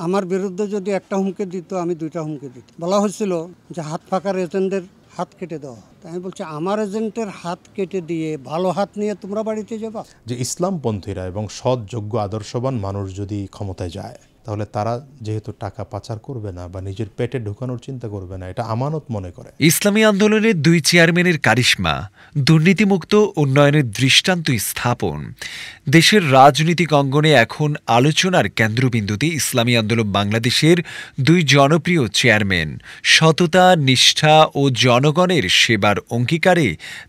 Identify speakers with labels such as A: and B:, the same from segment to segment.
A: আমার বিরুদ্ধে যদি একটা হুমকি দিত আমি দুইটা হুমকি দিত। বলা হয়েছিল যে হাত ফাঁকার এজেন্টদের হাত কেটে দেওয়া। আমি বলছি আমার এজেন্টের হাত কেটে দিয়ে ভালো হাত নিয়ে তোমরা বাড়িতে যাবা।
B: যে ইসলামপন্থীরা এবং সৎ যোগ্য আদর্শবান মানুষ যদি ক্ষমতায় যায়, তাহলে তারা যেহেতু টাকা পাচার করবে না বা নিজের পেটে ঢোকানোর চিন্তা করবে না, এটা আমানত মনে করে।
C: ইসলামী আন্দোলনের দুই চেয়ারম্যানের কারিশমা, দুর্নীতিমুক্ত উন্নয়নের দৃষ্টান্ত স্থাপন। দেশের রাজনৈতিক অঙ্গনে এখন আলোচনার কেন্দ্রবিন্দুতে ইসলামী আন্দোলন বাংলাদেশের দুই জনপ্রিয় চেয়ারম্যান। সততা, নিষ্ঠা ও জনগণের সেবার অঙ্গীকারে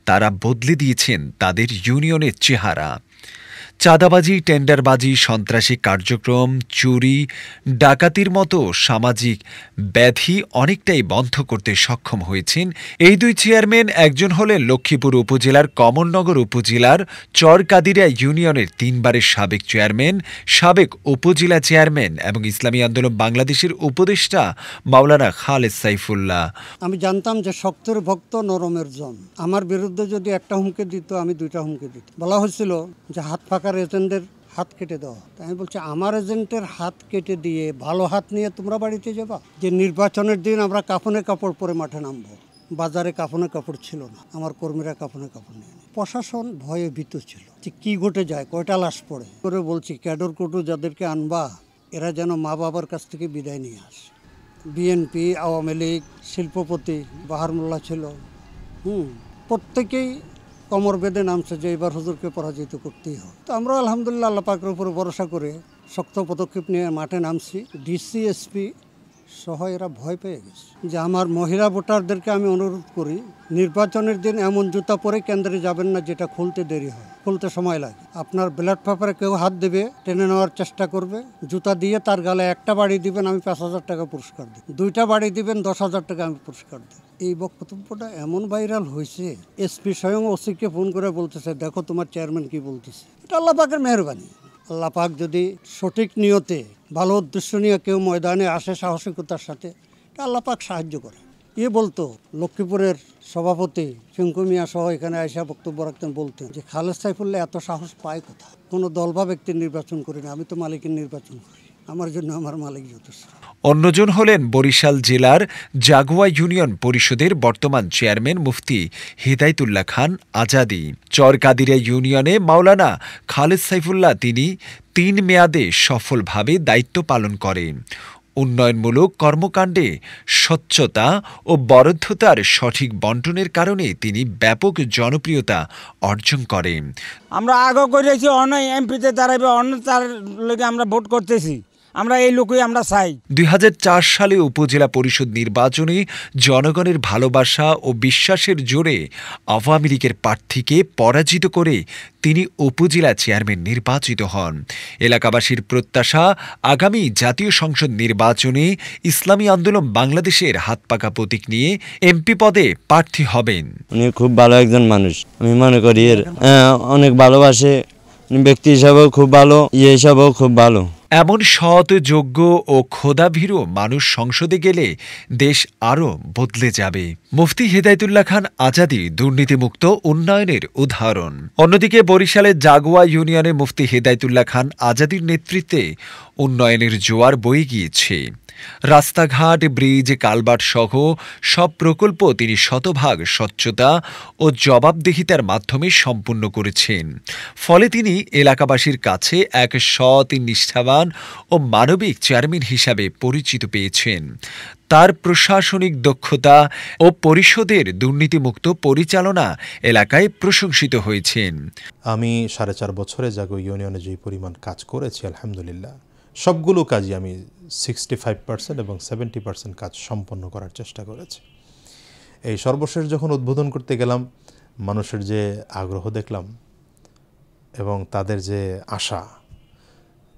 C: তারা বদলে দিয়েছেন তাদের ইউনিয়নের চেহারা। চাঁদাবাজি, টেন্ডারবাজি, সন্ত্রাসী কার্যক্রম, চুরি, ডাকাতির মতো সামাজিক ব্যাধি অনেকটাই বন্ধ করতে সক্ষম হয়েছেন এই দুই চেয়ারম্যান। একজন হলেন লক্ষ্মীপুর উপজেলার কমলনগর উপজেলার চরকাদিরা ইউনিয়নের 3 বারের সাবেক চেয়ারম্যান, সাবেক উপজেলা চেয়ারম্যান এবং ইসলামী আন্দোলন বাংলাদেশের উপদেষ্টা মাওলানা খালেদ সাইফুল্লাহ।
A: আমি জানতাম যে শক্তের ভক্ত নরমের জন। আমার বিরুদ্ধে যদি একটা হুমকি দিত আমি দুইটা হুমকি দিত। বলা হয়েছিল যে হাত ফাঁকার এজেন্টদের হাত কেটে দেওয়া। আমি বলছি আমার এজেন্টের হাত কেটে দিয়ে ভালো হাত নিয়ে তোমরা বাড়িতে যাবা। যে নির্বাচনের দিন আমরা কাফনের কাপড় পরে মাঠে নামবো, বাজারে কাফনের কাপড় ছিল না, আমার কর্মীরা কাফনের কাপড় নিয়ে। প্রশাসন ভয়ে ভীত ছিল যে কি ঘটে যায়, কয়টা লাশ পড়ে। করে বলছি ক্যাডর কোটু যাদেরকে আনবা এরা যেন মা বাবার কাছ থেকে বিদায় নিয়ে আসে। বিএনপি, আওয়ামী লীগ, শিল্পপতি বাহার মোল্লা ছিল, প্রত্যেকেই কমর বেঁধে নামছে যে এবার হুজুরকে পরাজিত করতেই হয়। তো আমরা আলহামদুলিল্লাহ আল্লাহ পাকের উপরে ভরসা করে শক্ত পদক্ষেপ নিয়ে মাঠে নামছি। ডিসি, এসপি সহ এরা ভয় পেয়ে গেছে। যে আমার মহিলা ভোটারদেরকে আমি অনুরোধ করি, নির্বাচনের দিন এমন জুতা পরে কেন্দ্রে যাবেন না যেটা খুলতে দেরি হয়, খুলতে সময় লাগে। আপনার ব্যালট পেপারে কেউ হাত দেবে, টেনে নেওয়ার চেষ্টা করবে, জুতা দিয়ে তার গালে একটা বাড়ি দিবেন, আমি 5,000 টাকা পুরস্কার দিই। 2টা বাড়ি দিবেন, 10,000 টাকা আমি পুরস্কার দিই। এই বক্তব্যটা এমন ভাইরাল হয়েছে, এসপি স্বয়ং ওসিকে ফোন করে বলতেছে দেখো তোমার চেয়ারম্যান কি বলতেছে। এটা আল্লাহ পাকের মেহরবানি। আল্লাহ পাক যদি সঠিক নিয়তে ভালো উদ্দেশ্য নিয়ে কেউ ময়দানে আসে সাহসিকতার সাথে, আল্লাহ পাক সাহায্য করে। বলতো লক্ষ্মীপুরের সভাপতি ফিঙ্কু মিয়া সহ এখানে আয়সা বক্তব্য রাখতেন, বলতেন যে খালেদ সাইফুল্লাহ এত সাহস পায় কোথা। কোনো দল বা ব্যক্তির নির্বাচন করি না, আমি তো মালিকের নির্বাচন করি, আমার জন্য আমার মালিক যথেষ্ট।
C: অন্যজন হলেন বরিশাল জেলার জাগুয়া ইউনিয়ন পরিষদের বর্তমান চেয়ারম্যান মুফতি হিদায়তুল্লাহ খান আজাদী। চরকাদিরা ইউনিয়নে মাওলানা খালেদ সাইফুল্লাহ তিনি 3 মেয়াদে সফলভাবে দায়িত্ব পালন করেন। উন্নয়নমূলক কর্মকাণ্ডে স্বচ্ছতা ও বরাদ্দতার সঠিক বন্টনের কারণে তিনি ব্যাপক জনপ্রিয়তা অর্জন করেন।
D: আমরা আগে করেছি অন্য এমপিতে দাঁড়াবে, অন্য তার লোকে আমরা ভোট করতেছি, আমরা এই লোকই আমরা চাই।
C: 2004 সালে উপজেলা পরিষদ নির্বাচনে জনগণের ভালোবাসা ও বিশ্বাসের জোরে আওয়ামী লীগের প্রার্থীকে পরাজিত করে তিনি উপজেলা চেয়ারম্যান নির্বাচিত হন। এলাকাবাসীর প্রত্যাশা আগামী জাতীয় সংসদ নির্বাচনে ইসলামী আন্দোলন বাংলাদেশের হাতপাকা প্রতীক নিয়ে এমপি পদে প্রার্থী হবেন।
E: উনি খুব ভালো একজন মানুষ, আমি মনে করি অনেক ভালোবাসে, ব্যক্তি হিসাবেও খুব ভালো, হিসাবেও খুব ভালো।
C: এমন সৎ, যোগ্য ও খোদাভীরু মানুষ সংসদে গেলে দেশ আরও বদলে যাবে। মুফতি হিদায়তুল্লাহ খান আজাদী দুর্নীতিমুক্ত উন্নয়নের উদাহরণ। অন্যদিকে বরিশালের জাগুয়া ইউনিয়নে মুফতি হিদায়তুল্লাহ খান আজাদীর নেতৃত্বে উন্নয়নের জোয়ার বয়ে গিয়েছে। রাস্তাঘাট, ব্রিজ, কালভার্ট সহ সব প্রকল্প তিনি শতভাগ স্বচ্ছতা ও জবাবদিহিতার মাধ্যমে সম্পূর্ণ করেছেন। ফলে তিনি এলাকাবাসীর কাছে এক সৎ, নিষ্ঠাবান ও মানবিক চেয়ারম্যান হিসাবে পরিচিত পেয়েছেন। তার প্রশাসনিক দক্ষতা ও পরিষদের দুর্নীতিমুক্ত পরিচালনা এলাকায় প্রশংসিত হয়েছেন।
B: আমি 4.5 বছরে জাগুয়া ইউনিয়নে যে পরিমাণ কাজ করেছি, আলহামদুলিল্লাহ সবগুলো কাজই আমি 65% এবং 70% কাজ সম্পন্ন করার চেষ্টা করেছি। এই সর্বশেষ যখন উদ্বোধন করতে গেলাম, মানুষের যে আগ্রহ দেখলাম এবং তাদের যে আশা,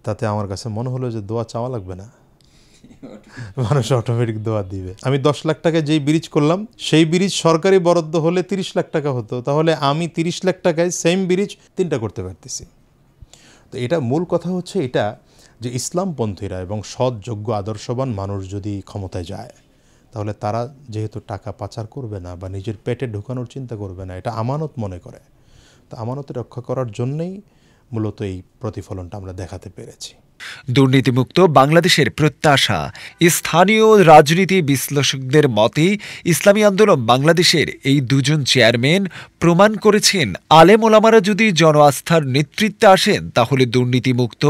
B: তাতে আমার কাছে মনে হলো যে দোয়া চাওয়া লাগবে না, মানুষ অটোমেটিক দোয়া দিবে। আমি 10 লাখ টাকায় যেই ব্রিজ করলাম, সেই ব্রিজ সরকারি বরাদ্দ হলে 30 লাখ টাকা হতো, তাহলে আমি 30 লাখ টাকায় সেম ব্রিজ 3টা করতে পারতেছি। তো এটা মূল কথা হচ্ছে এটা যে ইসলামপন্থীরা এবং সৎ যোগ্য আদর্শবান মানুষ যদি ক্ষমতায় যায়, তাহলে তারা যেহেতু টাকা পাচার করবে না বা নিজের পেটে ঢোকানোর চিন্তা করবে না, এটা আমানত মনে করে। তো আমানতে রক্ষা করার জন্যই মূলত এই প্রতিফলনটা আমরা দেখাতে পেরেছি।
C: দুর্নীতিমুক্ত বাংলাদেশের প্রত্যাশা। স্থানীয় রাজনীতি বিশ্লেষকদের মতে ইসলামী আন্দোলন বাংলাদেশের এই দুজন চেয়ারম্যান প্রমাণ করেছেন, আলেম ওলামারা যদি জন আস্থার নেতৃত্বে আসেন তাহলে দুর্নীতিমুক্ত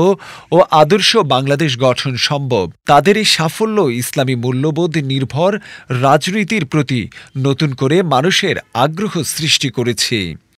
C: ও আদর্শ বাংলাদেশ গঠন সম্ভব। তাদের এই সাফল্য ইসলামী মূল্যবোধ নির্ভর রাজনীতির প্রতি নতুন করে মানুষের আগ্রহ সৃষ্টি করেছে।